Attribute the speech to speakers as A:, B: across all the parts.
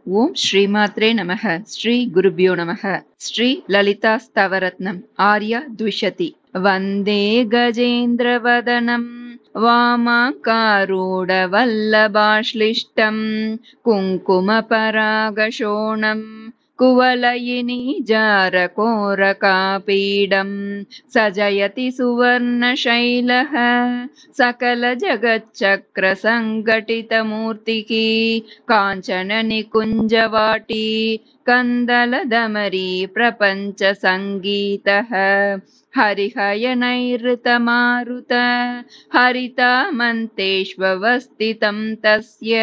A: ఓం శ్రీమాత్రే నమః. శ్రీ గురుభ్యో నమః. శ్రీ లలితా స్తవరత్నం ఆర్య ద్విషతి. వందే గజేంద్రవదనం వామాకారూఢవల్లభాశ్లిష్టం కుంకుమపరాగశోణం కువలయిని జారకోరకాపీడం సజయతి సువర్ణశైలః సకల జగచ్చక్ర సంఘటితమూర్తికి కాంచన నికుంజవాటి కందలదమరీ ప్రపంచ సంగీతః హరిహయనైర్తమారుత హరితామంతేష్వస్థితం తస్య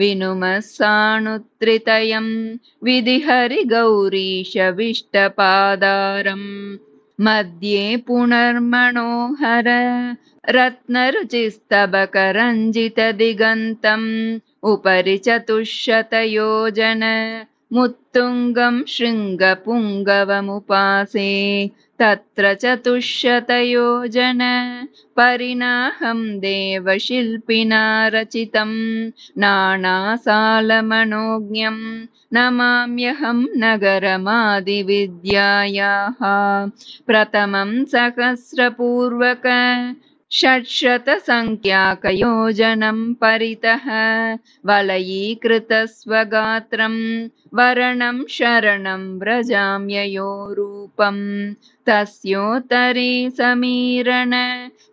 A: వినుమస్సానుత్రితయం విధిహరి గౌరీశ విష్టపాదారం మధ్యే పునర్మనోహర రత్నరుచిస్తబకరంజితదిగంతం ఉపరి చతుశ్శతయోజన ముత్తుంగం శృంగపుంగవముపాసే తత్ర చతుశ్శతయోజన పరిణాహం దేవశిల్పినా రచితం నానాసాలమనోజ్ఞం నమామ్యహం నగరమాదివిద్యాయాః ప్రథమం సహస్రపూర్వక షట్శతసంఖ్యాకయోజనం పరితః వలయీకృతస్వగాత్రం వరణం శరణం వ్రజామ్యయో రూపం తస్యోత్తరే సమీరణ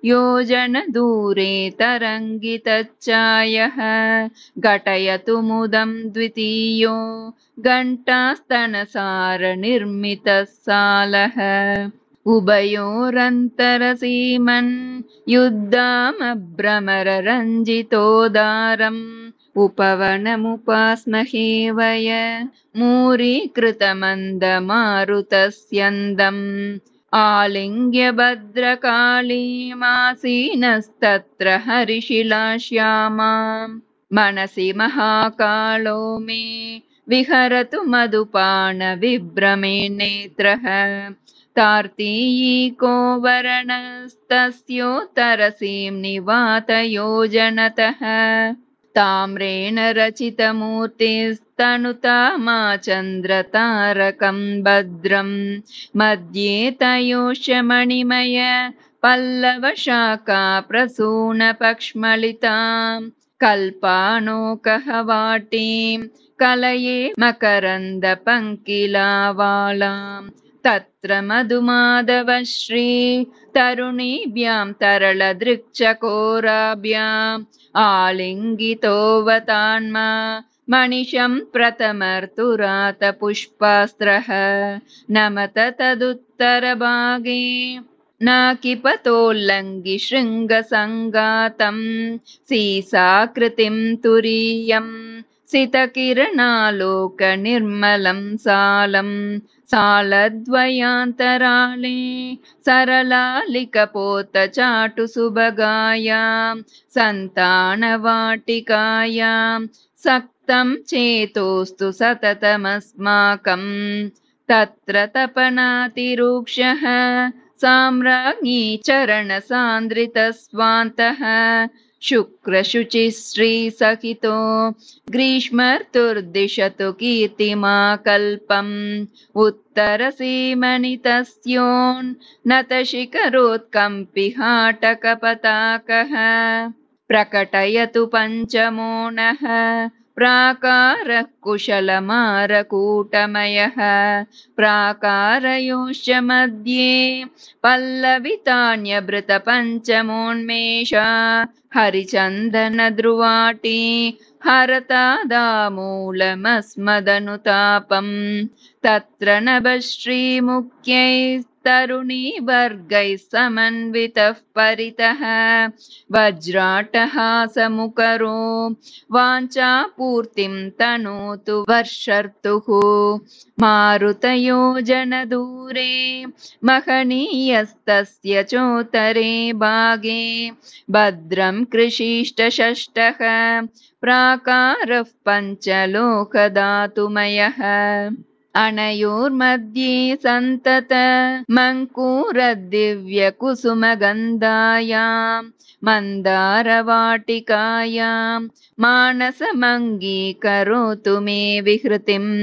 A: యోజన దూరే తరంగితచ్ఛాయః ఘటయతు ముదం ద్వితీయో ఘంటాస్తనసార నిర్మితः సాలః ఉభయోరంతరసీమన్ యుద్ధామభ్రమరరంజితోదారం ఉపవనముపాస్మహే వయ మూరీకృతమందమారుతస్యందం ఆలింగ్య భద్రకాళీమాసీనస్తత్ర హరిశిలాశ్యామా మనసి మహాకాళో మే విహరతు మధుపాన విభ్రమే నేత్రః తార్తీయీకో వరణస్తస్యోత్తరసీం నివాతయోజనతః తామ్రేణ రచితమూర్తిస్తనుతా చంద్రతారకం భద్రం మధ్యే తయోశ్చ మణిమయ పల్లవశాఖా ప్రసూనపక్ష్మళితాం కల్పానోకహవాటీం కలయే మకరంద పంకిలావాళాం తత్ర మధుమాధవశ్రీ తరుణీభ్యాం తరళదృక్చకోరాభ్యాం ఆలింగితోవతాన్మా మణిశం ప్రథమర్తురాత పుష్పాస్త్రః నమత తదుత్తరభాగే నాకిపతోల్లంఘి శృంగసంగాతం సీసాకృతిం తురీయం సితకిరణాలోక నిర్మలం సాలం సాలద్వయాంతరాళే సరళాలికపోత చాటు సుభగాయాం సంతానవాటికాయాం సక్తం చేతోస్తు సతతమస్మాకం తత్ర తపనాతిరూక్షః సామ్రాజ్ఞీ చరణసాంద్రితస్వాంతః శుక్రశుచిశ్రీసహితో గ్రీష్మర్తుర్దిశతు కీర్తిమాకల్పం ఉత్తరసీమని తస్యోన్నతశిఖరోత్కంపిహాటకపతాకః ప్రకటయతు పంచమోనః ప్రాకారః కుశలమారకూటమయః ప్రాకారయోశ్చ మధ్యే పల్లవితాన్యభృతపంచమోన్మేషా హరిచందనధ్రువాటి హరతాదామూలమస్మదనుతాపం తత్ర నభశ్రీముఖ్యైస్తరుణీవర్గైः సమన్వితః పరితః వజ్రాట్టహాసముకरो వాంఛాపూర్తిం తనోతు వర్షర్తుః మారుతయోజనదూరే మహనీయస్తస్య చోత్తరే భాగే భద్రం కృషిష్టషష్టః ప్రాకారః పంచలోకధాతుమయః अनयोर्मध्ये सन्तत मङ्कूरदिव्यकुसुमगन्धायां मन्दारवाटिकायां मानसमङ्गीकरोतु मे विहृतिम्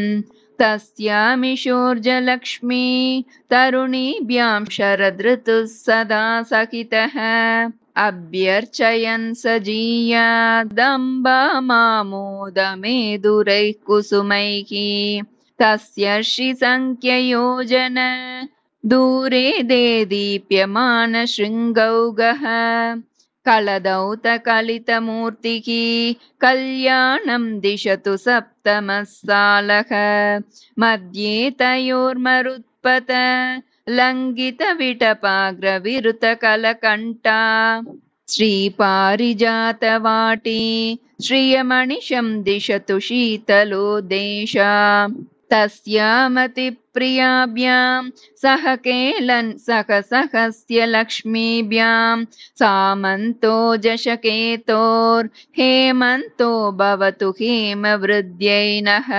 A: तस्यामिषोर्जलक्ष्मी तरुणीभ्यां शरदृतुः सदा सहितः अभ्यर्चयन् स जीयादम्बा मामोदमेदुरैः कुसुमैः तस्य श्रीसङ्ख्ययोजन दूरे देदीप्यमानशृङ्गौगः कलदौतकलितमूर्तिः कल्याणं दिशतु सप्तमः सालः मध्ये तयोर्मरुत्पत लङ्घितविटपाग्रविरुतकलकण्ठा श्रीपारिजातवाटी श्रियमणिशं दिशतु शीतलोदेशा तस्यामतिप्रियाभ्यां सह केलन् सहस्य लक्ष्मीभ्यां सामन्तो जशकेतोर्हेमन्तो भवतु हेमवृद्ध्यै नः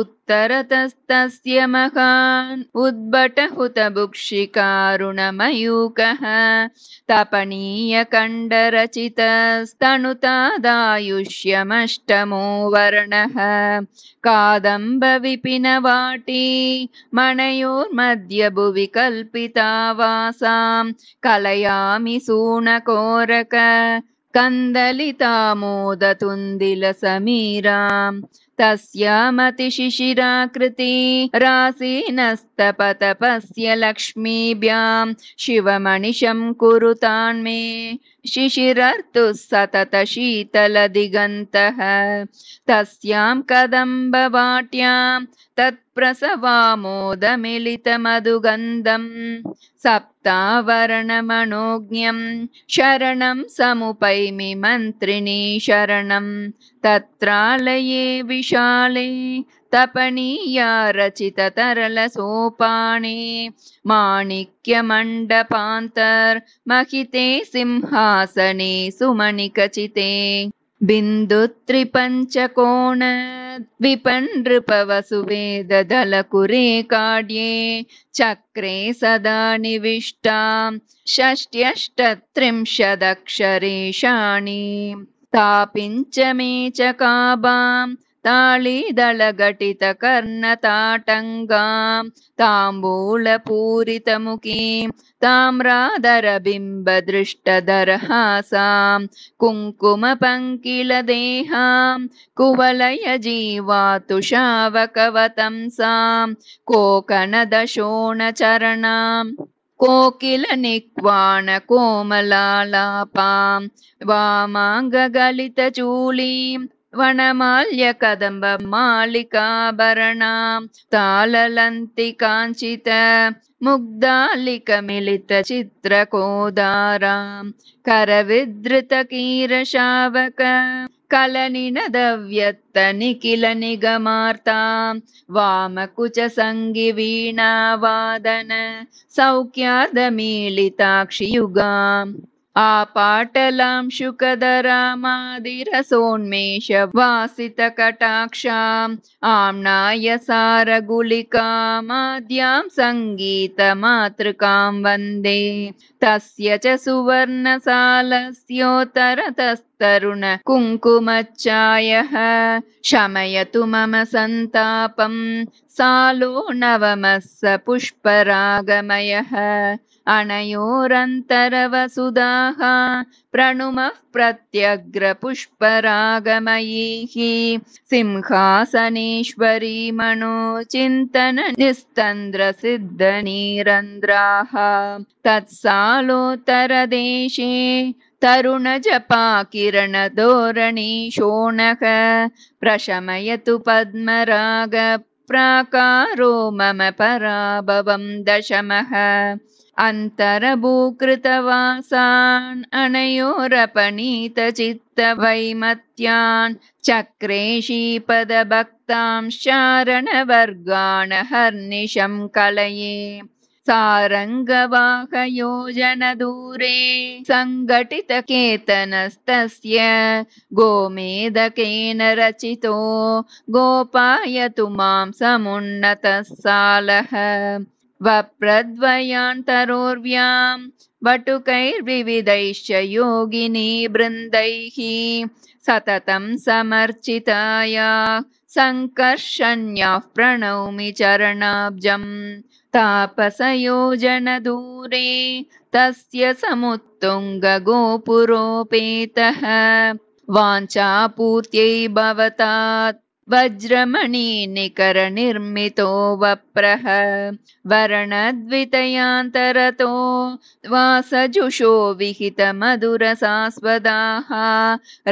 A: उत्तरतस्तस्य महान् उद्भटहुतभुक्षिकारुणमयूकः तपनीयकण्डरचितस्तनुतादायुष्यमष्टमो वर्णः कादम्बविपिनवाटी मणयोर्मध्यभुवि कल्पितावासां कलयामि सूनकोरक कन्दलितामोदतुन्दिलसमीराम् तस्यामतिशिशिराकृति रासीनस्तपतपस्य लक्ष्मीभ्यां शिवमणिशं कुरुतान्मे शिशिरर्तुः सतत शीतलदिगन्तः तस्यां कदम्बवाट्यां तत्प्रसवामोदमिलितमधुगन्धं सप्तावरणमनोज्ञं शरणं समुपैमि मन्त्रिणी शरणं तत्रालये विशाले तपनीया रचिततरलसोपाने माणिक्यमण्डपान्तर्महिते सिंहासने सुमणिकचिते बिन्दुत्रिपञ्चकोण विपन्नृपवसुवेददलकुरे काड्ये चक्रे सदा निविष्टां षष्ट्यष्टत्रिंशदक्षरेषाणि तापिञ्च मे च काबां ताळीदलघटितकर्णताटङ्गां ताम्बूलपूरितमुखीं ताम्रादरबिम्बदृष्टदरहासां कुङ्कुमपङ्किलदेहां कुवलयजीवातुषावकवतंसां कोकणदशोणचरणां कोकिलनिक्वाणकोमलालापां वामाङ्गगलितचूलीं वनमाल्यकदम्बमालिकाभरणां ताललन्तिकाञ्चित मुग्धालिकमिलितचित्रकोदारां करविधृतकीरशावक कलनिनदव्यत्तनिखिलनिगमार्तां वामकुचसङ्गिवीणावादन सौख्यार्धमीलिताक्षियुगाम् आपाटलां शुकदरामादिरसोन्मेष वासितकटाक्षाम् आम्नाय सारगुलिकामाद्यां सङ्गीतमातृकां वन्दे तस्य च सुवर्णसालस्योत्तरतस्तरुण कुङ्कुमच्चायः शमयतु मम सन्तापं सालो नवमः स पुष्परागमयः अनयोरन्तरवसुधाः प्रणुमः प्रत्यग्रपुष्परागमयीः सिंहासनेश्वरी मनोचिन्तन निस्तन्द्रसिद्धनीरन्ध्राः तत्सालोत्तरदेशे तरुणजपाकिरणधोरणि शोणः प्रशमयतु पद्मराग प्राकारो मम पराभवं दशमः अन्तरभूकृतवासान् अनयोरपनीतचित्तवैमत्यान् चक्रे श्रीपदभक्तां चारणवर्गान् हर्निशं कलये सारङ्गवाहयोजनदूरे सङ्घटितकेतनस्तस्य गोमेदकेन रचितो गोपायतु मां समुन्नतः सालः वप्रद्वयान्तरोर्व्यां वटुकैर्विविधैश्च योगिनी बृन्दैः सततं समर्चिताया सङ्कर्षण्याः प्रणौमि चरणाब्जम् तापसयोजनदूरे तस्य समुत्तुङ्गगोपुरोपेतः वाञ्छापूर्त्यै भवतात् वज्रमणिनिकरनिर्मितो वप्रः वर्णद्वितयान्तरतो वासजुषो विहितमधुरसास्वदाः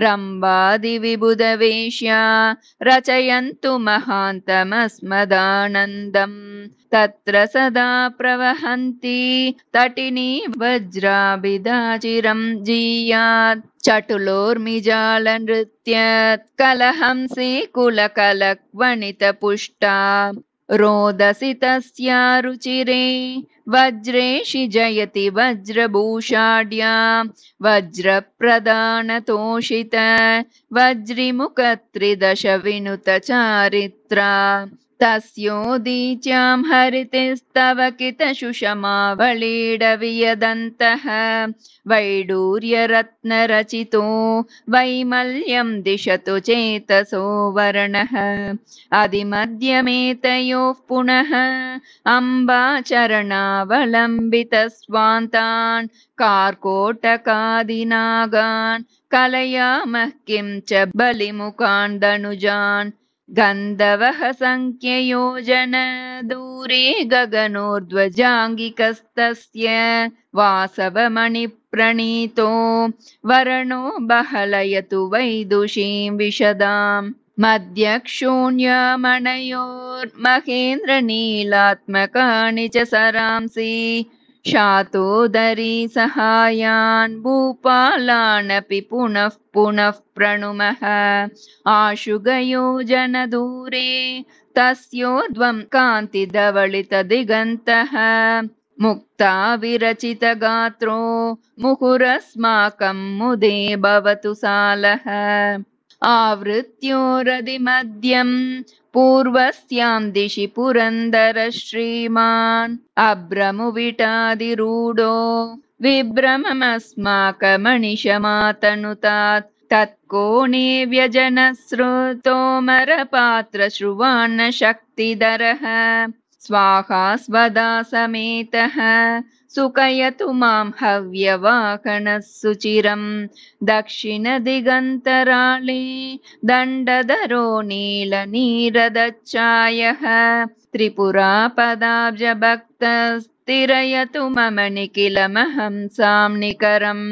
A: रम्भादिविबुधवेश्या रचयन्तु महान्तमस्मदानन्दम् तत्र सदा प्रवहन्ति तटिनी वज्राभिधाचिरं जीयात् चटुलोर्मिजालनृत्यात् कलहंसी कुलकलक्वणितपुष्टा रोदसी तस्या रुचिरे वज्रेशि जयति वज्रभूषाढ्या वज्रप्रदानतोषित वज्रिमुखत्रिदश विनुत चारित्रा तस्योदीच्यां हरितिस्तव कितशुषमावलीडवियदन्तः वैडूर्यरत्नरचितो वैमल्यं दिशतु चेतसो वर्णः अधिमध्यमेतयोः पुनः अम्बाचरणावलम्बितस्वान्तान् कार्कोटकादिनागान् कलयामः किं च बलिमुखान् दनुजान् गन्धवः सङ्ख्ययोजन दूरे गगनोर्ध्वजाङ्गिकस्तस्य वासवमणिप्रणीतो वरणो बहलयतु वैदुषीं विशदाम् मध्यक्षूण्यमणयोर्महेन्द्रनीलात्मकानि च सरांसि शातोदरी सहायान् भूपालानपि पुनः पुनः प्रणुमः आशुगयोजनदूरे तस्योर्ध्वं कान्तिधवलितदिगन्तः मुक्ता विरचितगात्रो मुहुरस्माकं मुदे भवतु सालः आवृत्योरधिमध्यं पूर्वस्यां दिशि पुरन्दर श्रीमान् अभ्रमुविटादिरूढो विभ्रममस्माकमनिशमातनुतात् तत्कोणे व्यजनस्रुतोमरपात्रश्रुवान्नशक्तिधरः स्वाहा स्वदा समेतः सुकयतु मां हव्यवाहनः सुचिरं दक्षिणदिगन्तराळे दण्डधरो नीलनीरदच्चायः त्रिपुरापदाब्जभक्तस्तिरयतु मम निखिलमहं साम्निकरम्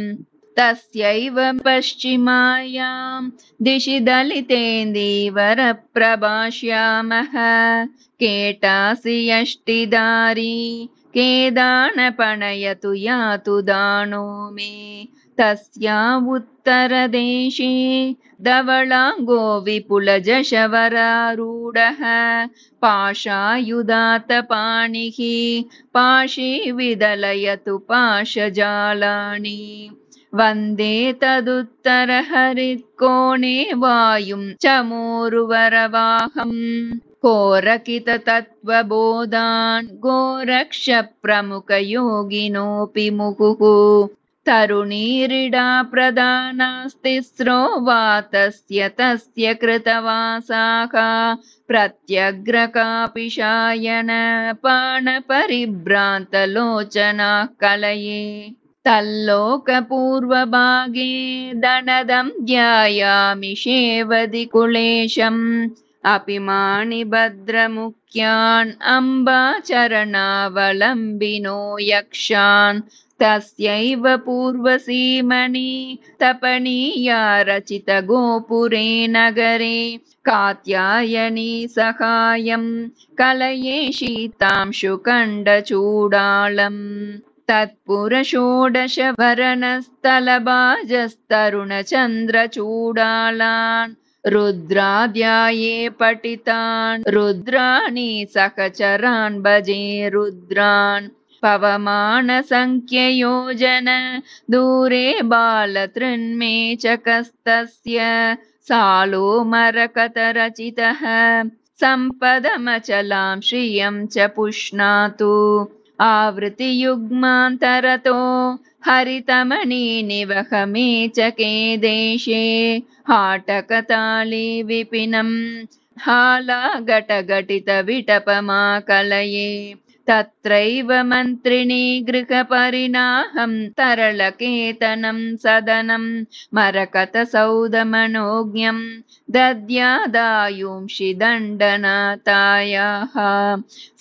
A: तस्यैव पश्चिमायां दिशि दलितेन्दीवरप्रभाष्यामः केटासि यष्टिधारी केदानपणयतु यातु दानो मे तस्या उत्तरदेशे धवलाङ्गो विपुलजशवरारूढः पाशायुधातपाणिः पाशी विदलयतु पाशजालानि वन्दे तदुत्तरहरित्कोणे वायुं चमूरुवरवाहम् कोरकिततत्त्वबोधान् गोरक्षप्रमुखयोगिनोऽपि मुहुः तरुणीरिडा प्रदानास्तिस्रो वा तस्य कृतवासाः प्रत्यग्रकापिशायन पाणपरिभ्रान्तलोचनाः कलये तल्लोकपूर्वभागे दनदं ध्यायामि शेवदिकुलेशम् अपि माणिभद्रमुख्यान् अम्बाचरणावलम्बिनो यक्षान् तस्यैव पूर्वसीमनि तपनीया रचित गोपुरे नगरे कात्यायनी सहायं कलये शीतांशुकण्डचूडालम् तत्पुरषोडशभरणस्तलभाजस्तरुणचन्द्रचूडालान् रुद्राध्याये पठितान् रुद्राणि सहचरान् भजे रुद्रान् पवमानसङ्ख्ययोजन दूरे बालतृन्मेचकस्तस्य सालो मरकतरचितः सम्पदमचलां श्रियं च पुष्णातु आवृतियुग्मान्तरतो हरितमणिनिवहमेचके देशे हाटकताली विपिनं हालाघटघटितविटपमाकलये तत्रैव मन्त्रिणी गृहपरिणाहं तरलकेतनं सदनं मरकतसौधमनोज्ञं दद्यादायुंषि दण्डनाथायाः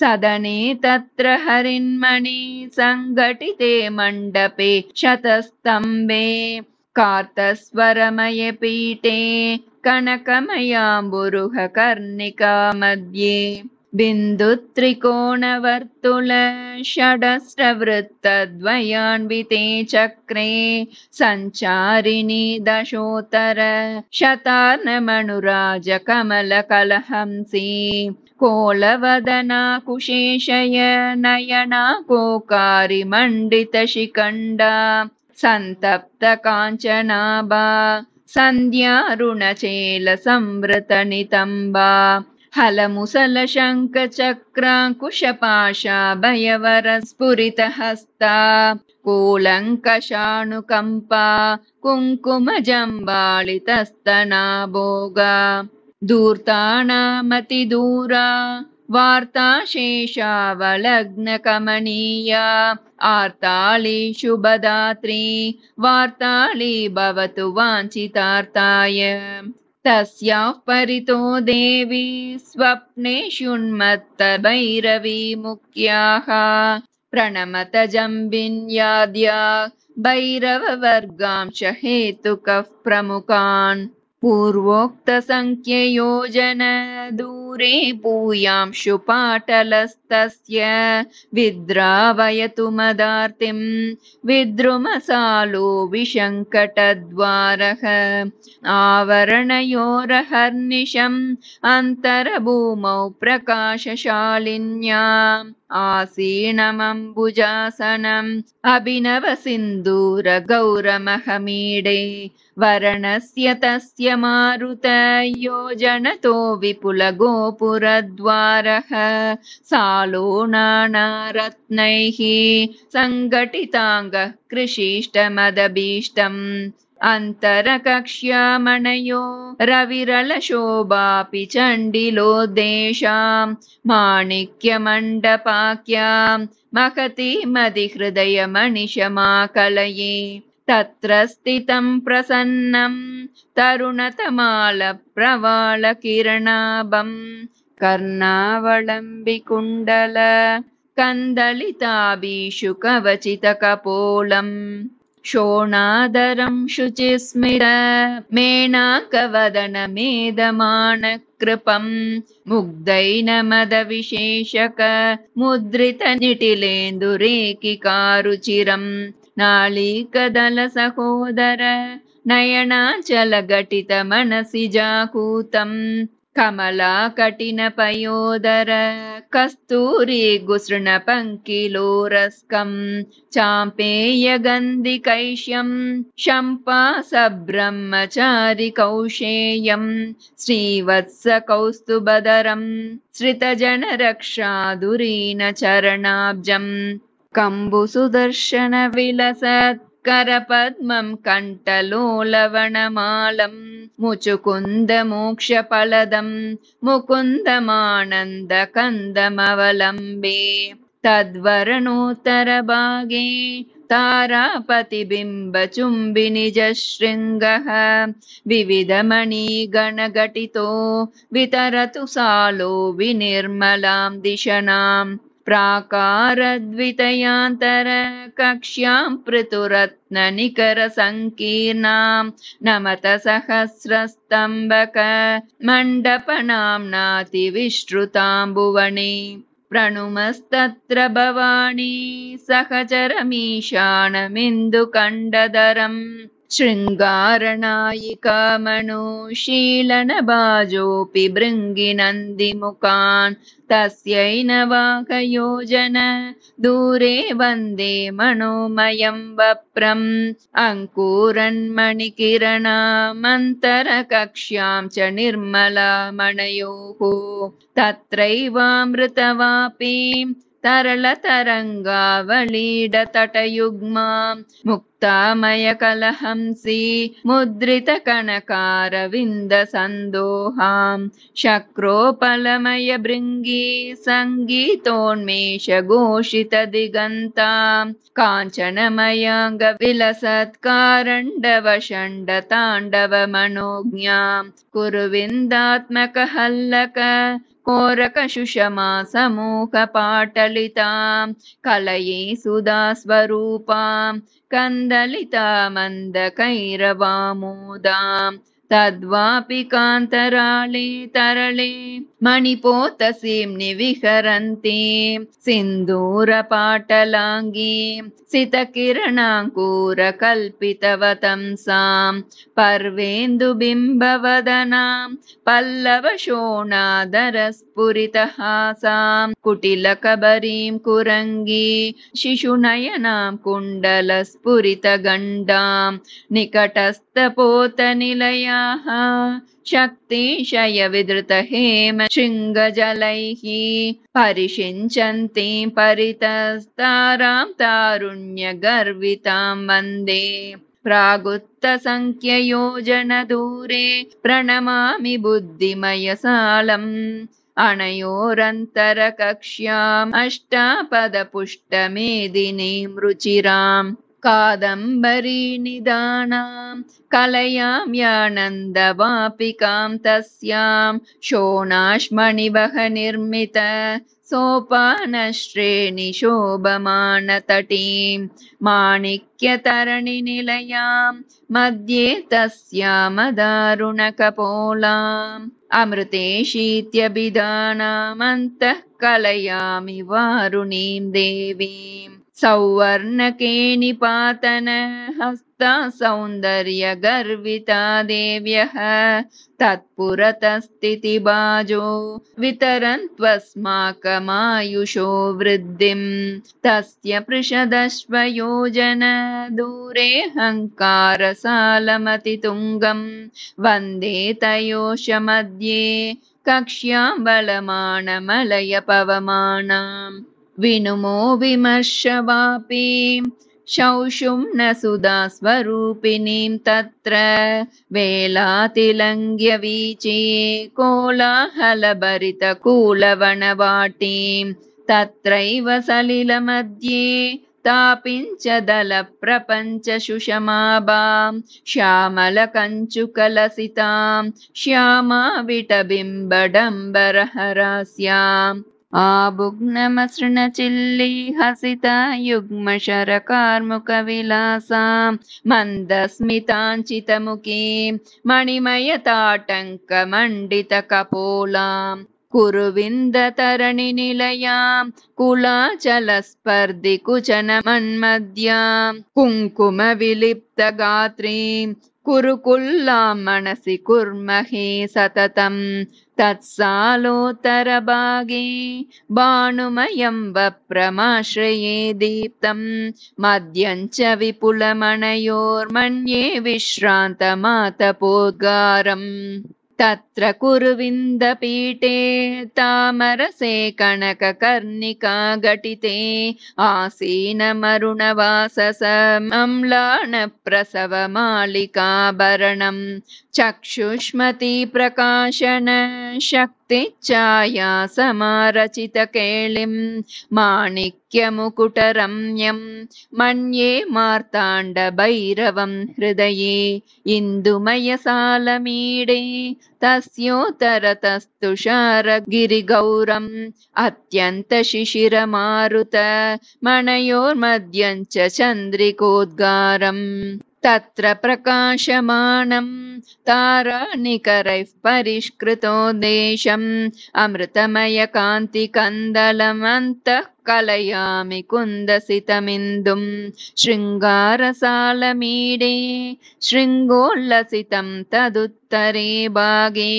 A: सदने तत्र हरिन्मणि सङ्घटिते मण्डपे शतस्तम्भे कार्तस्वरमये पीठे कनकमयाम्बुरुहकर्णिका मध्ये बिन्दुत्रिकोणवर्तुल षडष्ट्रवृत्तद्वयान्विते चक्रे सञ्चारिणि दशोत्तर शतानमनुराजकमलकलहंसी कोलवदना कुशेशय नयना कोकारिमण्डितशिखण्डा सन्तप्तकाञ्चनाभा सन्ध्यारुणचेलसंवृतनितम्बा हलमुसलशङ्खचक्राङ्कुशपाशाभयवरस्फुरितहस्ता कूलङ्कषाणुकम्पा कुङ्कुमजम्बालितस्तनाभोगा धूर्तानामतिदूरा वार्ताशेषावलग्नकमनीया आर्ताळी शुभदात्री वार्ताळी भवतु वाञ्छितार्थाय तस्याः परितो देवी स्वप्नेषुन्मत्तभैरवी मुख्याः प्रणमत जम्बिन्याद्या भैरववर्गांश हेतुकः प्रमुखान् पूर्वोक्तसङ्ख्ययोजन दूरे भूयांशु पाटलस्तस्य विद्रावयतु मदार्तिं विद्रुमसालो विशङ्कटद्वारः आवरणयोरहर्निशम् अन्तर्भूमौ प्रकाशशालिन्याम् आसीनमम्बुजासनम् अभिनवसिन्दूरगौरमहमीडे वर्णस्य तस्य मारुत योजनतो विपुलगोपुरद्वारः सालो नानारत्नैः सङ्घटिताङ्गः कृषिष्टमदभीष्टम् अन्तरकक्ष्यामणयो रविरलशोभापि चण्डिलोद्देशां माणिक्यमण्डपाख्यां महतीमधिहृदयमनिशमाकलये तत्र स्थितं प्रसन्नं तरुणतमालप्रवालकिरणाभं कर्णावलम्बिकुण्डल कन्दलिताभिषु कवचितकपोलम् शोणादरं शुचिस्मिर मेणाकवदनमेदमानकृपं मुग्धैनमदविशेषक मुद्रितनिटिलेन्दुरेकिकारुचिरं नाळीकदलसहोदर नयनाचलघटितमनसि जाकूतम् कमलाकटिनपयोदर कस्तूरी गुसृणपङ्किलोरस्कं चाम्पेयगन्धिकैश्यं शम्पासब्रह्मचारि कौशेयं श्रीवत्सकौस्तुभधरं श्रितजनरक्षाधुरीनचरणाब्जं कम्बुसुदर्शनविलसत् करपद्मं कण्ठलोलवनमालं मुचुकुन्दमोक्षफलदं मुकुन्दमानन्दकन्दमवलम्बे तद्वर्णोत्तरभागे तारापतिबिम्बचुम्बिनिजशृङ्गः विविधमणिगणघटितो वितरतु सालो विनिर्मलां दिशनाम् प्राकारद्वितयान्तर कक्ष्यां पृथुरत्ननिकरसङ्कीर्णां नमत सहस्रस्तम्भक मण्डपनाम्नातिविश्रुतां प्रणुमस्तत्र भवानी सहचरमीशानमिन्दुकण्डधरम् शृङ्गारनायिका मनुशीलनबाजोऽपि भृङ्गिनन्दिमुखान् तस्यैनवाकयोजन दूरे वन्दे मनोमयं वप्रम् अङ्कुरन्मणिकिरणामन्तरकक्ष्यां च निर्मलामणयोः तत्रैवामृतवापीं तरलतरङ्गावलीडतटयुग्मां मुक्तामयकलहंसी मुद्रितकनकारविन्दसन्दोहां शक्रोपलमयभृङ्गी सङ्गीतोन्मेषघोषितदिगन्तां काञ्चनमयाङ्गविलसत्कारण्डवषण्डताण्डवमनोज्ञां कुरुविन्दात्मकहल्लक कोरकशुषमा समूहपाटलितां कलये सुधास्वरूपां कन्दलितामन्दकैरवामोदां तद्वापि कान्तराळे तरळे मणिपोतसीं निविहरन्तीं सिन्दूरपाटलाङ्गीं सितकिरणाङ्कुरकल्पितवतंसां पर्वेन्दुबिम्बवदनां पल्लवशोणादरस्फुरितहासां कुटिलकबरीं कुरङ्गी शिशुनयनां कुण्डलस्फुरितगण्डां निकटस्थपोतनिलयाः शक्तिशयविधृतहेम शृङ्गजलैः परिषिञ्चन्तीं परितस्तारां तारुण्यगर्वितां वन्दे प्रागुत्तसङ्ख्ययोजनदूरे प्रणमामि बुद्धिमयसालम् अनयोरन्तरकक्ष्याम् अष्टापदपुष्टमेदिनीं रुचिराम् कादम्बरीनिदानां कलयां यानन्दवापिकां तस्यां शोणाश्मणिवहनिर्मित सोपानश्रेणिशोभमानतटीं माणिक्यतरणिनिलयां मध्ये तस्यामदारुणकपोलाम् अमृतेशीत्यभिधानामन्तः कलयामि वारुणीं देवीम् सौवर्णकेणिपातन हस्ता सौन्दर्यगर्विता देव्यः तत्पुरतस्थितिबाजो वितरन्त्वस्माकमायुषो वृद्धिं तस्य पृषदश्वयोजन दूरे हङ्कारसालमतितुङ्गं वन्दे तयोश मध्ये कक्ष्यां बलमानमलयपवमानाम् विनुमो विमर्शवापीं शौशुम्न सुधास्वरूपिणीं तत्र वेलातिलङ्घ्यवीची कोलाहलभरितकूलवनवाटीं तत्रैव सलिलमध्ये तापिञ्च दलप्रपञ्चसुषमाभां श्यामलकञ्चुकलसितां श्यामाविटबिम्बडम्बरहरास्याम् आभुग्नमसृणचिल्लीहसिता युग्मशरकार्मुकविलासां मन्दस्मिताञ्चितमुखीं मणिमयताटङ्कमण्डितकपोलां कुरुविन्दतरणिनिलयां कुलाचलस्पर्धिकुचनमन्मद्यां कुङ्कुमविलिप्तगात्रीं कुरुकुल्लां मनसि कुर्महे सततं तत्सालोत्तरभागे भानुमयं वप्रमाश्रये दीप्तं मध्यं च विपुलमणयोर्मन्ये विश्रान्तमातपोद्गारम् तत्र कुरुविन्दपीठे तामरसे कनककर्णिका घटिते आसीनमरुणवाससमम्लानप्रसवमालिकाभरणं चक्षुष्मती प्रकाशन शक्तिच्छाया समारचितकेलिं माणिक्यमुकुटरम्यं मन्ये मार्ताण्डभैरवं हृदये इन्दुमयसालमीडे तस्योत्तरतस्तुषारगिरिगौरम् अत्यन्तशिशिरमारुत मणयोर्मध्यं च चन्द्रिकोद्गारम् तत्र प्रकाशमानं तारानिकरैः परिष्कृतो देशम् अमृतमयकान्तिकन्दलमन्तः कलयामि कुन्दसितमिन्दुं शृङ्गारसालमीडे शृङ्गोल्लसितं तदुत्तरे भागे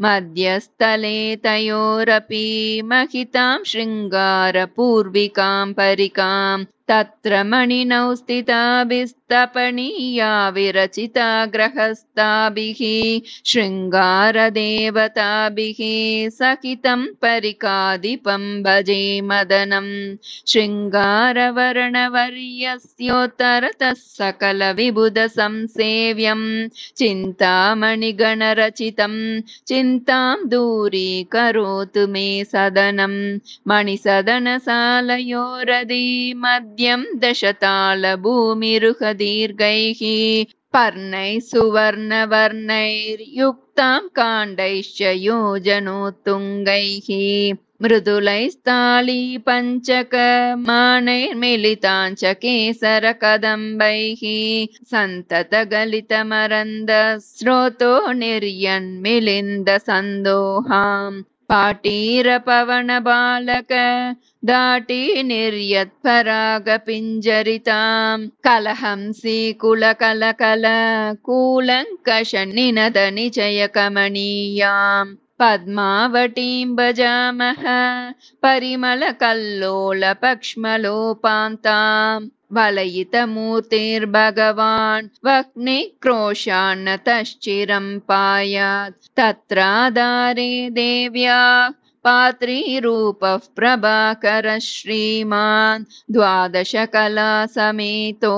A: मध्यस्थले तयोरपि महितां शृङ्गारपूर्विकां परिकां तत्र मणिनौ स्थिताभिस्तपनीया विरचिता ग्रहस्ताभिः शृङ्गारदेवताभिः सहितं परिकादिपं भजे मदनं शृङ्गारवर्णवर्यस्योत्तरतः सकलविबुधसंसेव्यं चिन्तामणिगणरचितं चिन्तां दूरीकरोतु मे सदनं मणिसदनसालयोरधि मध्यं दशतालभूमिरुहदीर्घैः पर्णैः सुवर्णवर्णैर्युक्तां काण्डैश्च योजनोत्तुङ्गैः मृदुलैस्तालीपञ्चकमानैर्मिलिताञ्च केसरकदम्बैः सन्ततगलितमरन्दस्रोतो निर्यन्मिलिन्दसन्दोहाम् पाटीरपवनबालक दाटी निर्यत्परागपिञ्जरितां कलहंसीकुलकलकल कूलङ्कषन्निनदनिचयकमनीयां पद्मावतीं भजामः परिमलकल्लोलपक्ष्मलोपान्तां वलयितमूर्तिर्भगवान् वह्निक्रोशान्नतश्चिरं पायात् तत्राधारे देव्या पात्रीरूपः प्रभाकरः श्रीमान् द्वादशकलासमेतो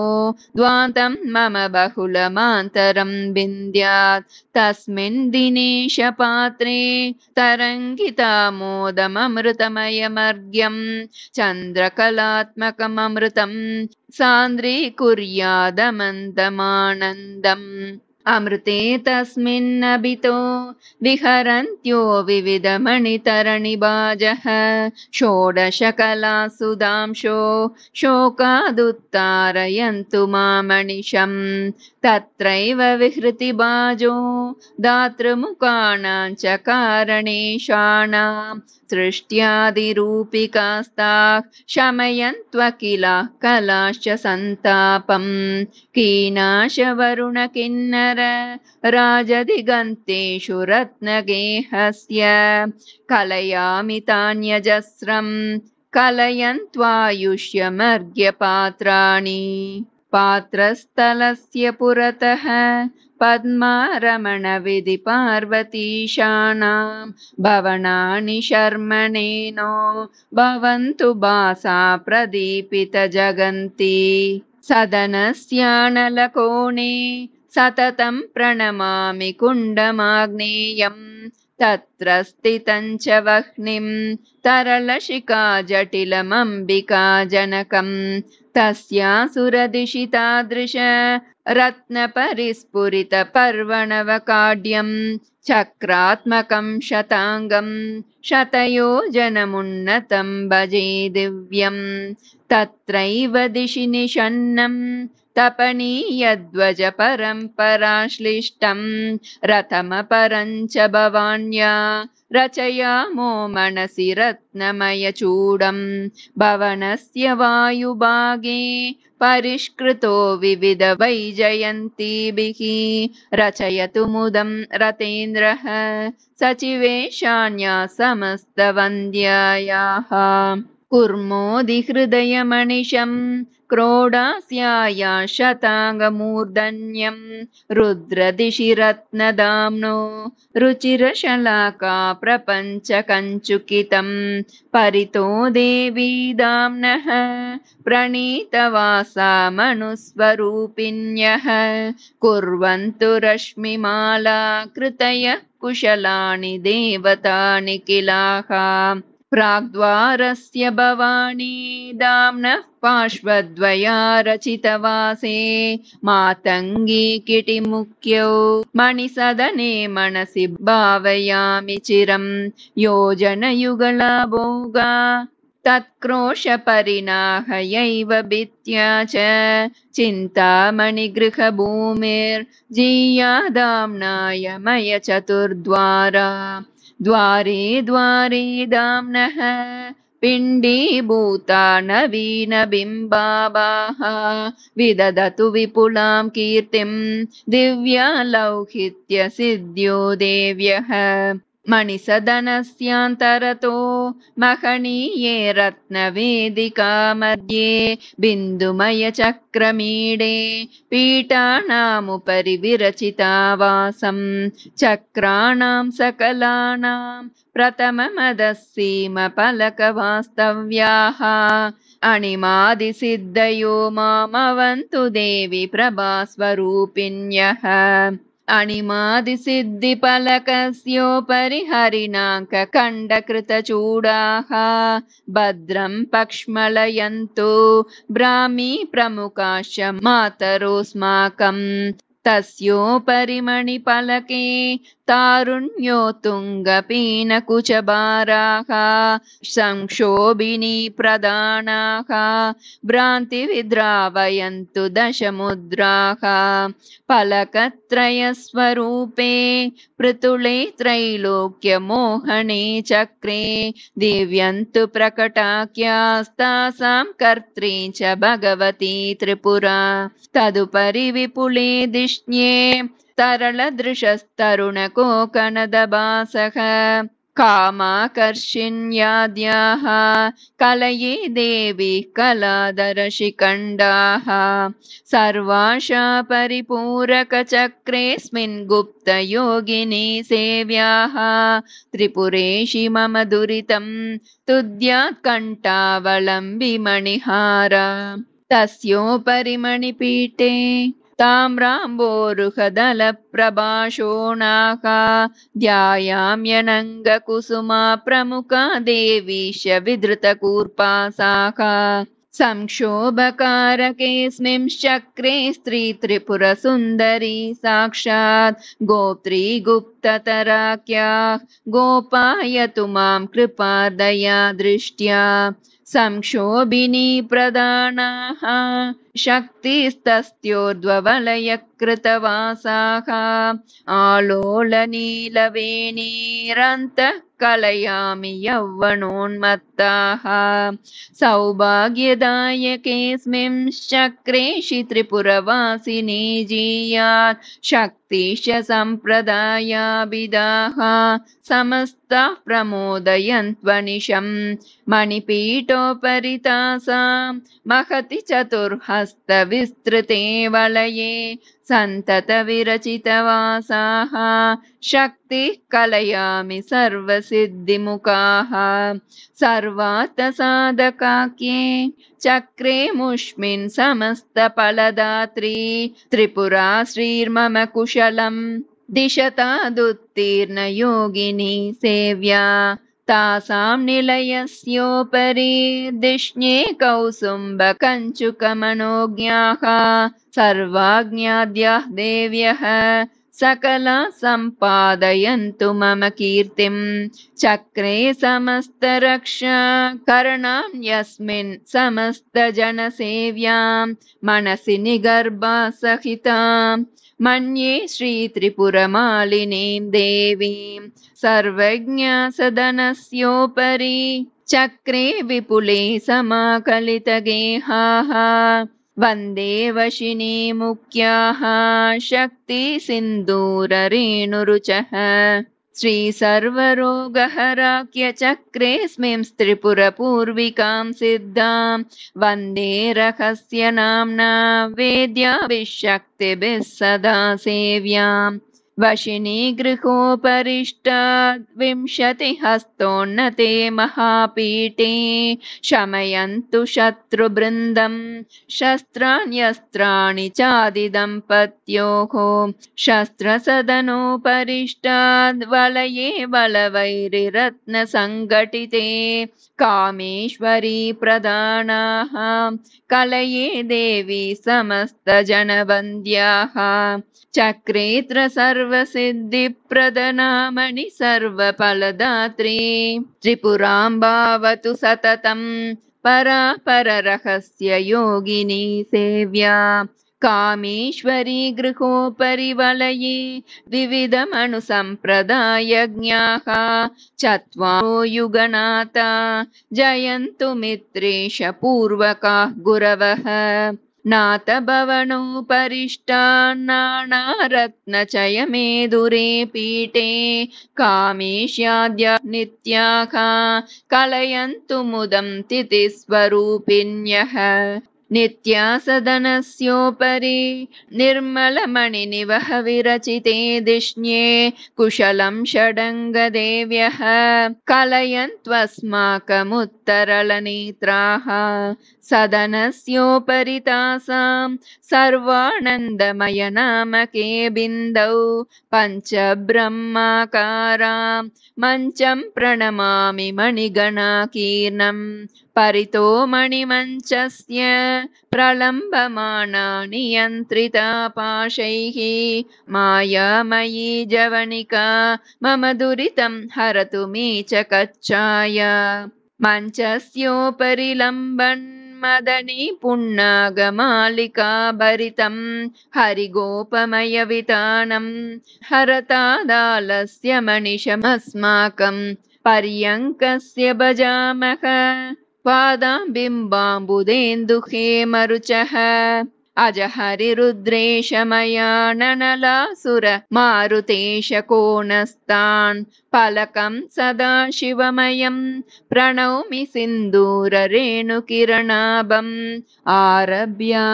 A: द्वान्तं मम बहुलमान्तरं विन्द्यात् तस्मिन् दिनेशपात्रे तरङ्गितामोदममृतमयमर्घ्यं चन्द्रकलात्मकममृतं सान्द्रीकुर्यादमन्दमानन्दम् अमृते तस्मिन्नभितो विहरन्त्यो विविधमणितरणिबाजः षोडशकलासुधांशो शोकादुत्तारयन्तु मामनिशं तत्रैव विहृतिबाजो दातृमुखाणां च कारणेशानां सृष्ट्यादिरूपिकास्ताः शमयन्त्वकिलाः कलाश्च सन्तापं कीनाशवरुणकिन्नर राजदिगन्तेषु रत्नगेहस्य कलयामि तान्यजस्रं कलयन्त्वायुष्यमर्घ्यपात्राणि पात्रस्थलस्य पुरतः पद्मारमणविधिपार्वतीशानां भवनानि शर्मणेनो भवन्तु भासा प्रदीपितजगन्ति सदनस्यानलकोणे सततं प्रणमामि कुण्डमाग्नेयम् तत्र स्थितं च वह्निं तरलशिखा जटिलमम्बिकाजनकं तस्यासुरदिशि तादृश रत्नपरिस्फुरितपर्वणवकाढ्यं चक्रात्मकं शताङ्गं शतयोजनमुन्नतं भजे दिव्यं तत्रैव दिशि निषन्नं तपनीयध्वज परम्पराश्लिष्टं रथमपरं च भवान्या रचयामो मनसि रत्नमयचूडं भवनस्य वायुभागे परिष्कृतो विविधवैजयन्तीभिः रचयतु मुदं रतेन्द्रः सचिवेशान्या समस्तवन्द्यायाः कुर्मोदिहृदयमनिशं क्रोडास्याया शताङ्गमूर्धन्यं रुद्रदिशि रत्नदाम्नो रुचिरशलाका प्रपञ्चकञ्चुकितं परितो देवी दाम्नः प्रणीतवासा मनुस्वरूपिण्यः कुर्वन्तु रश्मिमाला कृतयः कुशलानि देवता निखिलाः प्राग्द्वारस्य भवानी दाम्नः पार्श्वद्वया रचितवासे मातङ्गी किटिमुख्यौ मणिसदने मनसि भावयामि चिरं योजनयुगला भोगा तत्क्रोशपरिणाहयैव भित्त्या च चिन्तामणिगृहभूमिर्जीया दाम्नाय मयचतुर्द्वारा द्वारे द्वारे दाम्नः पिण्डीभूता नवीनबिम्बाभाः विदधतु विपुलां कीर्तिं दिव्यालौहित्यसिद्ध्यो देव्यः मणिसदनस्यान्तरतो महनीये रत्नवेदिका मध्ये बिन्दुमयचक्रमीडे पीठानामुपरि विरचिता वासं चक्राणां सकलानां प्रथममदस्सीमफलकवास्तव्याः अणिमादिसिद्धयो मामवन्तु देवि प्रभास्वरूपिण्यः अणिमादिसिद्धिफलकस्योपरि हरिणाङ्कखण्डकृतचूडाः भद्रं पक्ष्मलयन्तु ब्राह्मी प्रमुखाश्च मातरोऽस्माकम् तस्योपरि मणिफलके तारुण्योत्तुङ्गपीनकुचभाराः संक्षोभिनी प्रदानाः भ्रान्तिविद्रावयन्तु दशमुद्राः फलकत्रयस्वरूपे पृतुले त्रैलोक्यमोहने चक्रे दिव्यन्तु प्रकटाख्यास्तासां कर्त्री च भगवती त्रिपुरा तदुपरि विपुले दिष्ण्ये तरलदृशस्तरुणकोकनदभासः कामाकर्षिण्याद्याः कलये देवी कलादरशिखण्डाः सर्वाशा परिपूरकचक्रेऽस्मिन् गुप्तयोगिनी सेव्याः त्रिपुरेशि मम दुरितं तुद्यात् कण्ठावलम्बिमणिहारा तस्योपरि मणिपीठे ताम्राम्बोरुहदलप्रभाशोणाः ध्यायाम्यनङ्गकुसुमा प्रमुखा देवीश विधृतकूर्पासाः संक्षोभकारकेऽस्मिंश्चक्रे स्त्री त्रिपुरसुन्दरी साक्षात् गोत्री गुप्ततराख्याः गोपायतु मां कृपादया दृष्ट्या संक्षोभिनी प्रदानाः शक्तिस्तस्योर्ध्ववलयकृतवासाः आलोलनीलवेणीरन्तः कलयामि यौवनोन्मत्ताः सौभाग्यदायकेऽस्मिंश्चक्रेषि त्रिपुरवासिनी जीयात् शक्तिश्च सम्प्रदायाभिदाः समस्ताः प्रमोदयन्त्वनिशं मणिपीठोपरि तासां महति चतुर्हस्तविस्तृते वलये सन्ततविरचितवासाः शक्तिः कलयामि सर्वसिद्धिमुखाः सर्वार्थसाधकाख्ये चक्रे मुष्मिन् समस्तफलदात्री त्रिपुरा श्रीर्मम कुशलम् दिशतादुत्तीर्णयोगिनी सेव्या तासां निलयस्योपरि दिष्ण्ये कौसुम्बकञ्चुकमनोज्ञाः सर्वाज्ञाद्याः देव्यः सकला सम्पादयन्तु मम कीर्तिं चक्रे समस्तरक्षा करणां यस्मिन् समस्तजनसेव्यां मनसि निगर्भा सहितां मन्ये श्रीत्रिपुरमालिनीं देवीं सर्वज्ञसदनस्योपरि चक्रे विपुले समाकलितगेहाः वन्दे वशिनी मुख्याः शक्तिसिन्दूररेणुरुचः श्रीसर्वरोगहराख्यचक्रेऽस्मिंस्त्रिपुरपूर्विकां सिद्धां वन्दे रहस्यनाम्ना वेद्याभिः सदा सेव्याम् वशिनी गृहोपरिष्टाद् विंशतिहस्तोन्नते महापीठे शमयन्तु शत्रुवृन्दं शस्त्राण्यस्त्राणि चादिदम्पत्योः शस्त्रसदनोपरिष्टाद् वलये बलवैरिरत्नसङ्घटिते कामेश्वरी प्रदानाः कलये देवी समस्तजनवन्द्याः चक्रेत्र सर्वसिद्धिप्रदनामणि सर्वफलदात्री त्रिपुरां भावतु सततं परा पररहस्य योगिनी सेव्या कामेश्वरी गृहोपरि वलये द्विविधमनुसम्प्रदायज्ञाः चत्वारो युगनाथा जयन्तु मित्रेश पूर्वकाः गुरवः नाथभवनोपरिष्टान्नानारत्नचयमेदुरे पीठे कामेश्याद्या नित्याः कलयन्तु मुदं तिथिस्वरूपिण्यः नित्यासदनस्योपरि निर्मलमणिनिवह विरचिते दिष्ण्ये कुशलं षडङ्गदेव्यः कलयन्त्वस्माकमुत्तरलनेत्राः सदनस्योपरि तासां सर्वानन्दमयनामके बिन्दौ पञ्चब्रह्माकारां मञ्चं प्रणमामि मणिगणाकीर्णम् परितो मणिमञ्चस्य प्रलम्बमाना नियन्त्रिता पाशैः मायामयी जवनिका मम दुरितं हरतु मे च कच्चाय मञ्चस्योपरि लम्बन् मदनी पुण्णागमालिका भरितं हरिगोपमयवितानं हरतादालस्य मनिषमस्माकं पर्यङ्कस्य भजामः पादाम्बिम्बाम्बुदेन्दुहेमरुचः अजहरिरुद्रेशमयाननलासुर मारुतेश कोणस्तान् पलकं सदा शिवमयं प्रणौमि सिन्दूररेणुकिरणाभम् आरभ्याङ्गीषीणां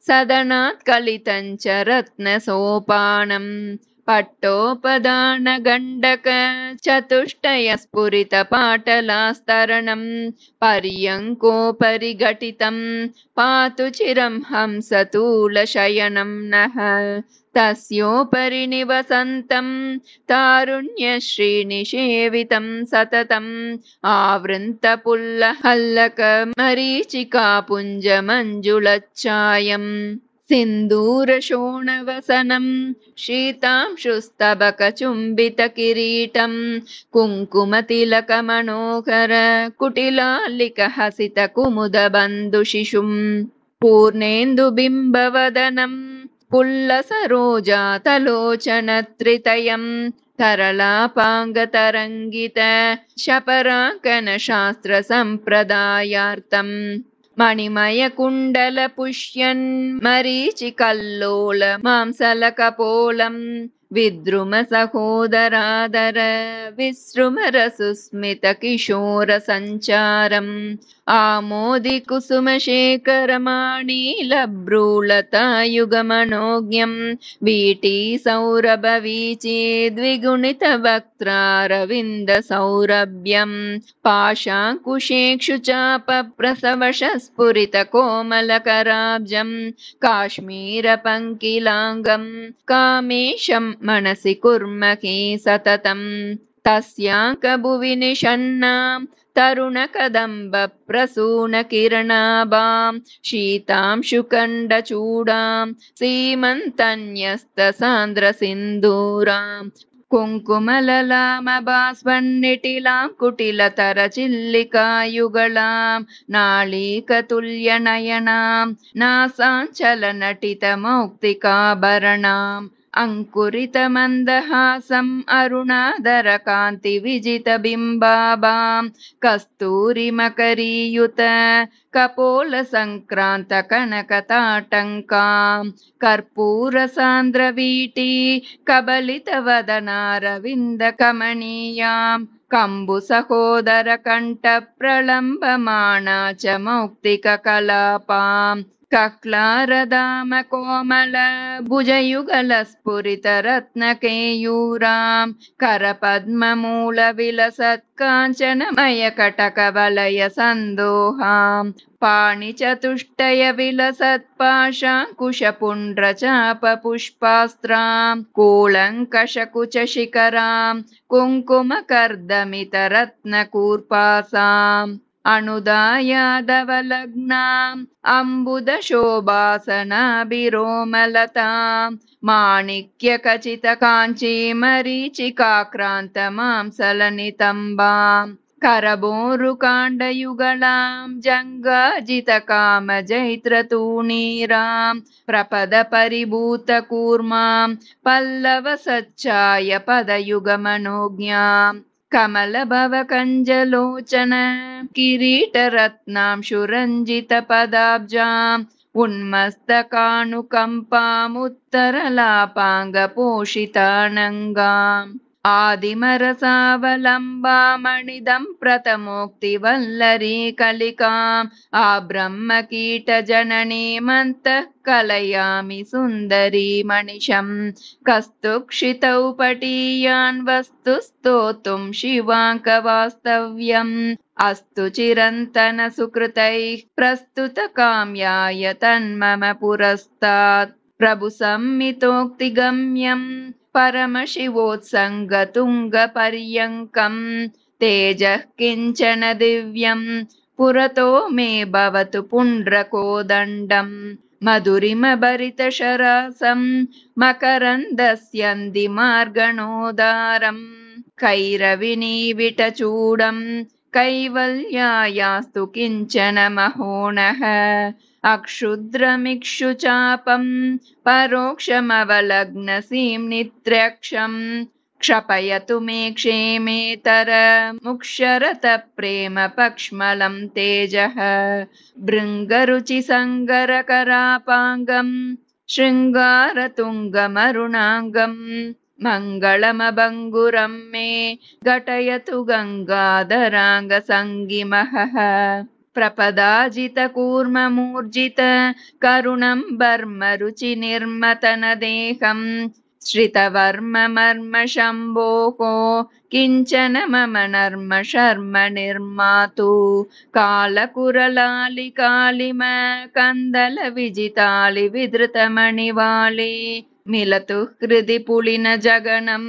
A: सदनात् कलितं च रत्नसोपानम् पट्टोपदानगण्डक चतुष्टय स्फुरितपाटलास्तरणं पर्यङ्कोपरि घटितं पातु चिरं हंसतूलशयनं नः तस्योपरि निवसन्तं तारुण्यश्रीनिषेवितं सततम् आवृन्तपुल्लहल्लकमरीचिकापुञ्जमञ्जुलच्चायम् सिन्दूरशोणवसनं शीतांशुस्तबकचुम्बितकिरीटं कुङ्कुमतिलकमनोहर कुटिलालिकहसितकुमुदबन्धुशिशुं पूर्णेन्दुबिम्बवदनं पुल्लसरोजातलोचनत्रितयं तरलापाङ्गतरङ्गित शपराङ्कनशास्त्रसम्प्रदायार्थम् मणिमयकुण्डलपुष्यन् मरीचिकल्लोल मांसलकपोलं विद्रुम सहोदरादर विसृमरसुस्मितकिशोरसञ्चारम् आमोदिकुसुमशेखरमाणीलभ्रूलतायुगमनोज्ञं वीटीसौरभवीची द्विगुणितवक्त्रारविन्दसौरभ्यं पाशाङ्कुशेक्षुचापप्रसवशस्फुरितकोमलकराब्जं काश्मीरपङ्किलाङ्गं कामेशं मनसि कुर्महे सततं तस्याङ्कभुवि निषण्णां तरुणकदम्बप्रसूनकिरणाभां शीतांशुकण्डचूडां सीमन्तन्यस्तसान्द्रसिन्दूरां कुङ्कुमललामभास्वन्निटिलां कुटिलतरचिल्लिकायुगलां नाळीकतुल्यनयनां नासाञ्चलनटितमौक्तिकाभरणाम् अङ्कुरितमन्दहासम् अरुणाधरकान्तिविजितबिम्बाभां कस्तूरिमकरीयुत कपोलसङ्क्रान्तकनकताटङ्कां कर्पूरसान्द्रवीटी कबलितवदनारविन्दकमनीयां कम्बुसहोदरकण्ठप्रलम्बमाना च मौक्तिककलापाम् कक्लारदामकोमल भुजयुगलस्फुरितरत्नकेयूरां करपद्ममूलविलसत्काञ्चनमयकटकवलयसन्दोहां पाणिचतुष्टयविलसत्पाशाङ्कुशपुण्ड्रचापपुष्पास्त्रां कूलङ्कषकुचशिखरां कुङ्कुमकर्दमितरत्नकूर्पासाम् अनुदायादवलग्नाम् अम्बुदशोभासनाभिरोमलतां माणिक्यखचितकाञ्चीमरीचिकाक्रान्तमांसलनितम्बाम् करबोरुकाण्डयुगलां जङ्गाजितकामजैत्रतूणीरां प्रपदपरिभूतकूर्मां पल्लवसच्चाय पदयुगमनोज्ञां कमलभवकञ्जलोचन किरीटरत्नांशुरञ्जितपदाब्जाम् उन्मस्तकानुकम्पामुत्तरलापाङ्गपोषितानङ्गाम् आदिमरसावलम्बामणिदं प्रथमोक्तिवल्लरी कलिकाम् आब्रह्मकीटजननीमन्तः कलयामि सुन्दरी मणिशम् कस्तुक्षितौ पटीयान् वस्तु स्तोतुं शिवाङ्कवास्तव्यम् अस्तु चिरन्तन सुकृतैः प्रस्तुतकाम्याय तन्मम पुरस्तात् प्रभु संमितोक्तिगम्यम् परमशिवोत्सङ्गतुङ्गपर्यङ्कम् तेजः किञ्चन दिव्यम् पुरतो मे भवतु पुण्ड्रकोदण्डम् मधुरिमभरितशरासम् मकरन्दस्यन्दिमार्गणोदारम् कैरविनीविटचूडम् कैवल्यायास्तु किञ्चन महोणः अक्षुद्रमिक्षुचापम् परोक्षमवलग्नसीम्नित्र्यक्षम् क्षपयतु मे क्षेमेतरमुक्षरतप्रेम पक्ष्मलं तेजः भृङ्गरुचिसङ्गरकरापाङ्गम् शृङ्गारतुङ्गमरुणाङ्गम् मङ्गलमभङ्गुरं मे घटयतु गङ्गाधराङ्गसङ्गिमः प्रपदाजितकूर्ममूर्जित करुणं बर्मरुचिनिर्मतनदेहम् श्रितवर्ममर्म शम्भोः किञ्चन मम नर्म शर्म निर्मातु कालकुरलालिकालिम कन्दलविजितालिविधृतमणिवाली मिलतु हृदि पुलिन जगनं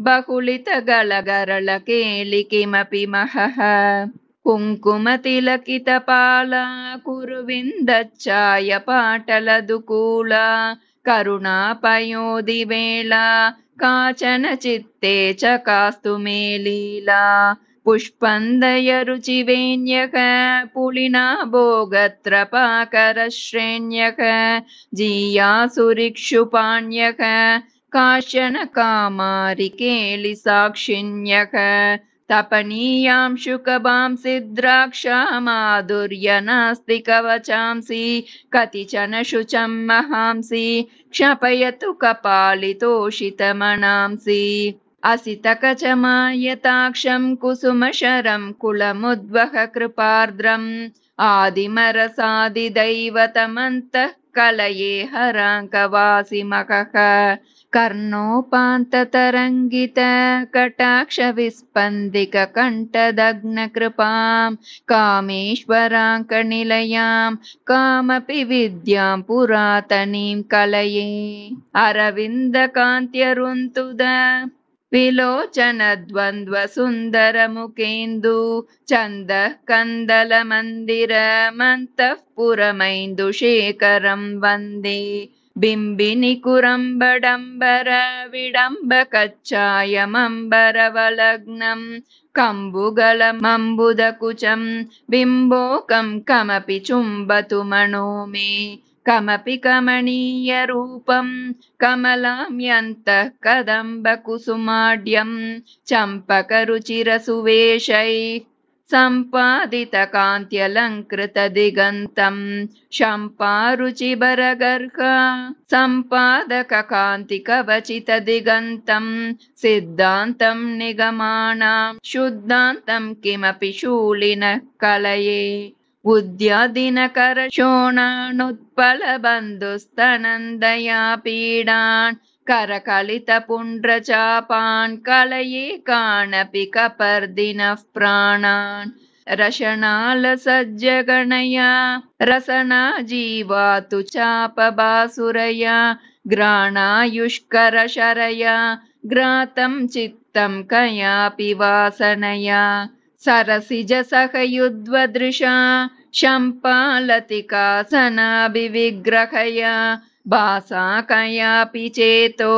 A: बहुलितगलगरलकेलि किमपि महः कुङ्कुमतिलकितपाला कुरुविन्दच्चाय पाटलदुकूला करुणापयोधिवेला काचन चित्ते चकास्तु मे लीला पुष्पन्दयरुचिवेण्यक पुलिना भोगत्रपाकरश्रेण्यक जीयासुरिक्षुपाण्यक काशन कामारिकेलि साक्षिण्यक तपनीयां शुकभां सिद्राक्षा माधुर्य नास्ति कवचांसि कतिचन शुचं महांसि क्षपयतु कपालितोषितमनांसि असितकचमायताक्षं कुसुमशरं कुलमुद्वह कृपार्द्रम् आदिमरसादिदैवतमन्तः कलये हराङ्कवासिमकः कर्णोपान्ततरङ्गित कटाक्षविस्पन्दिककण्ठदग्नकृपां कामेश्वराङ्कनिलयां कामपि विद्यां पुरातनीं कलये अरविन्दकान्त्यरुन्तुद विलोचनद्वन्द्वसुन्दरमुखेन्दु चन्दः कन्दलमन्दिरमन्तःपुरमैन्दुशेखरं वन्दे बिम्बिनिकुरम्बडम्बर विडम्बकच्चायमम्बरवलग्नं कम्बुगलमम्बुदकुचं बिम्बोकं कमपि चुम्बतु मनो मे कमपि कमनीयरूपं कमलाम्यन्तः कदम्बकुसुमाढ्यं चम्पकरुचिरसुवेशैः सम्पादितकान्त्यलङ्कृतदिगन्तं शम्पारुचिबरगर्ह सम्पादककान्तिकवचितदिगन्तं सिद्धान्तं निगमानां शुद्धान्तं किमपि शूलिनः कलये उद्यादिनकरशोणानुत्पलबन्धुस्तनन्दया पीडान् करकलितपुण्ड्रचापान् कलये कानपि कपर्दिनः प्राणान् रशनालसज्जगणया रसना जीवातु चापबासुरया घ्राणायुष्करशरया घ्रातं चित्तं कयापि वासनया सरसिजसहयुद्वदृशा शम्पालतिकासनाभिविग्रहया भासा कयापि चेतो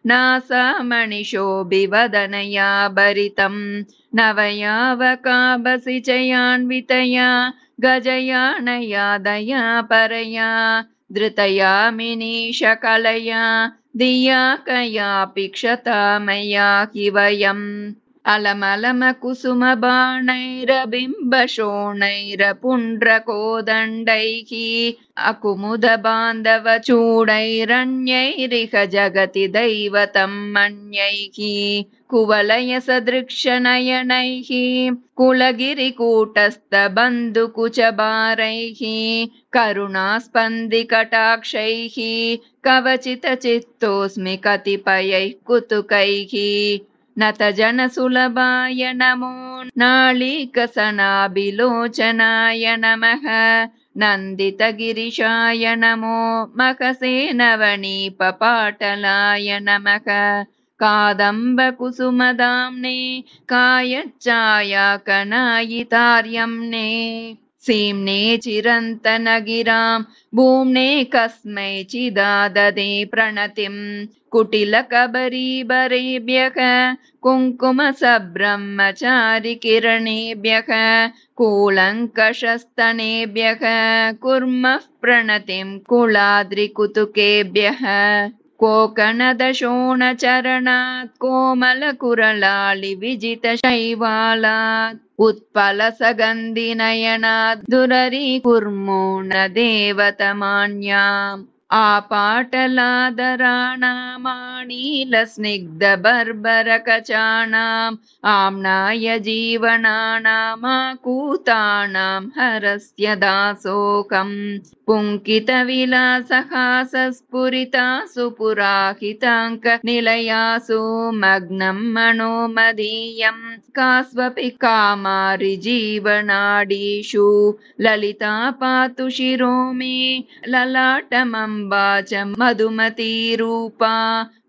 A: नासा मणिशोभिवदनया भरितम् नवयावकाबसि चयान्वितया गजयानया दया परया धृतया मिनीशकलया धिया कयापि क्षता मया हि वयम् अलमलमकुसुमबाणैरबिम्बशोणैरपुण्ड्रकोदण्डैः अकुमुदबान्धवचूडैरन्यैरिह जगति दैवतं मन्यैः कुवलयसदृक्षनयनैः कुलगिरिकूटस्थबन्धुकुचभारैः करुणास्पन्दिकटाक्षैः कवचितचित्तोऽस्मि कतिपयैः कुतुकैः नतजनसुलभाय नमो नाळीकसनाभिलोचनाय नमः नन्दितगिरिशाय नमो महसे नवनीपपाटलाय नमः कादम्बकुसुमदाम्ने कायच्चायाकनायितार्यम्ने सीम्ने चिरन्तनगिरां भूम्ने कस्मैचिदाददे प्रणतिम् कुटिलकबरीबरेभ्यः कुङ्कुमसब्रह्मचारिकिरणेभ्यः कूलङ्कषस्तनेभ्यः कुर्मः प्रणतिं कुलाद्रिकुतुकेभ्यः कोकणदशोणचरणात् कोमलकुरलालिविजितशैवालात् उत्पलसगन्धिनयनात् दुररीकुर्मो न देवतमान्याम् आपाटलादराणामानीलस्निग्धबर्बरकचानाम् आम्नाय जीवनानामाकूतानां हरस्य दासोऽहम् पुङ्कितविलासहासस्फुरितासु पुराहिताङ्कनिलयासु मग्नं मनोमदीयम् कास्वपि कामारिजीवनाडीषु ललिता पातु शिरो मे ललाटमम्बा च मधुमतीरूपा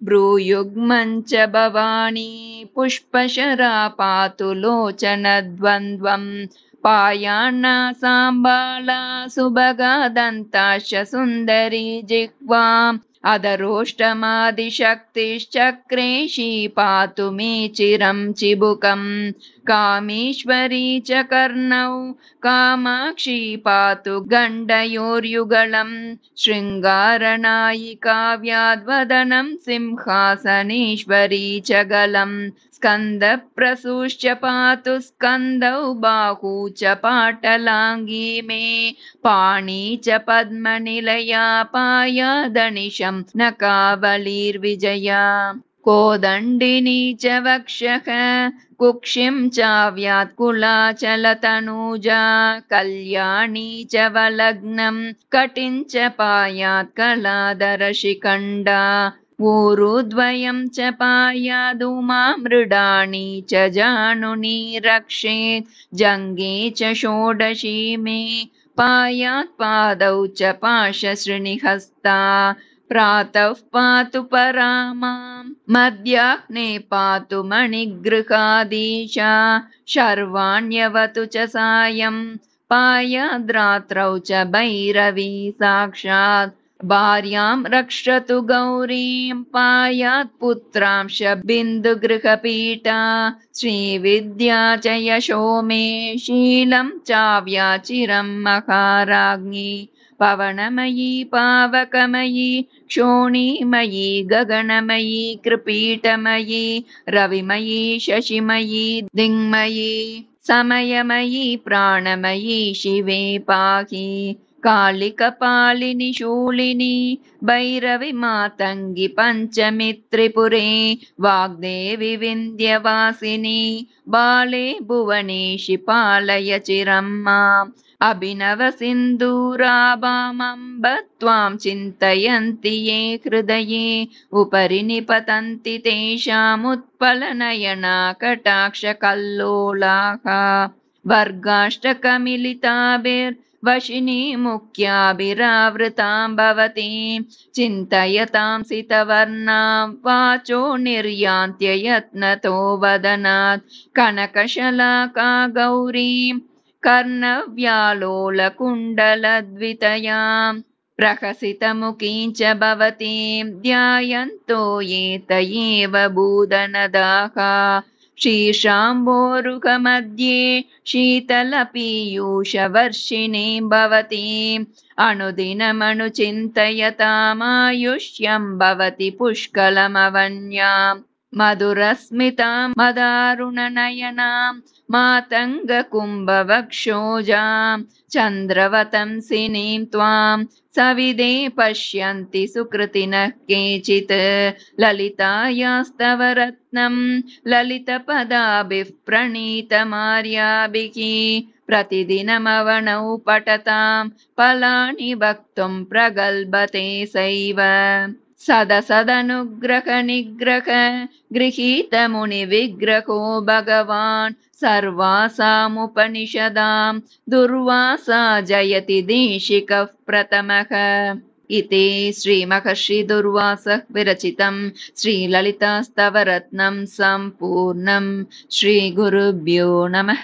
A: भ्रूयुग्मञ्च भवानी पुष्पशरा पातु लोचनद्वन्द्वम् पायान्ना साम्बाला सुभगा दन्ताश्च सुन्दरी जिह्वाम् अधरोष्टमादिशक्तिश्चक्रेशी पातु मे चिरं चिबुकम् कामेश्वरी च कर्णौ कामाक्षी पातु गण्डयोर्युगलम् शृङ्गारनायिका व्याद्वदनं सिंहासनेश्वरी च गलम् स्कन्दप्रसूश्च पातु स्कन्दौ बाहू च पाटलाङ्गी मे पाणी च पद्मनिलया पायादनिशं न कावलीर्विजया कोदण्डिनी च वक्षः कुक्षिं चाव्यात्कुलाचलतनूजा कल्याणी च वलग्नं कटिं च पायात् कलादरशिखण्डा ऊरुद्वयं च पायादुमा मृडाणी च जानुनी रक्षेत् जङ्गे च षोडशी मे पायात् पादौ च पाशश्रीनिहस्ता प्रातः पातु परामां मध्याह्ने पातु मणिगृहादीशा शर्वाण्यवतु च सायं पायाद्रात्रौ च भैरवी साक्षात् भार्यां रक्षतु गौरीं पायात् पुत्रांश बिन्दुगृहपीठा श्रीविद्या च यशो मे शीलं चाव्याचिरं महाराज्ञी पवनमयी पावकमयी क्षोणीमयी गगनमयी कृपीटमयी रविमयी शशिमयी दिङ्मयी समयमयी प्राणमयी शिवे पाहि कालिकपालिनि शूलिनी भैरवि मातङ्गि पञ्चमि त्रिपुरे वाग्देवि विन्ध्यवासिनी बाले भुवनेशि पालय चिरं माम् अभिनव सिन्दूराभामम्ब त्वां चिन्तयन्ति ये हृदये उपरि निपतन्ति तेषामुत्पलनयना कटाक्षकल्लोलाः वर्गाष्टकमिलिताभिर्वशिनी मुख्याभिरावृतां भवतीं चिन्तयतां सितवर्णां वाचो निर्यान्त्ययत्नतो वदनात् कनकशलाका गौरीं कर्णव्यालोलकुण्डलद्वितयां प्रहसितमुखीं च भवतीं ध्यायन्तो ये त एव भूदनदाः शीर्षाम्बोरुकमध्ये शीतलपीयूषवर्षिणीं भवतीम् अनुदिनमनुचिन्तयतामायुष्यं भवति पुष्कलमवन्याम् मधुरस्मितां मदारुणनयनां मातङ्गकुम्भवक्षोजां चन्द्रवतंसिनीं त्वां सविदे पश्यन्ति सुकृतिनः केचित् ललितायास्तव रत्नं ललितपदाभिः प्रणीतमार्याभिः प्रतिदिनमवनौ पठतां फलानि वक्तुं प्रगल्भते सैव सदसदनुग्रह गृहीतमुनिविग्रहो भगवान् सर्वासामुपनिषदां दुर्वासा जयति देशिकः प्रथमः इति श्रीमहर्षिदुर्वासः विरचितं श्रीललितास्तवरत्नं सम्पूर्णं श्रीगुरुभ्यो नमः।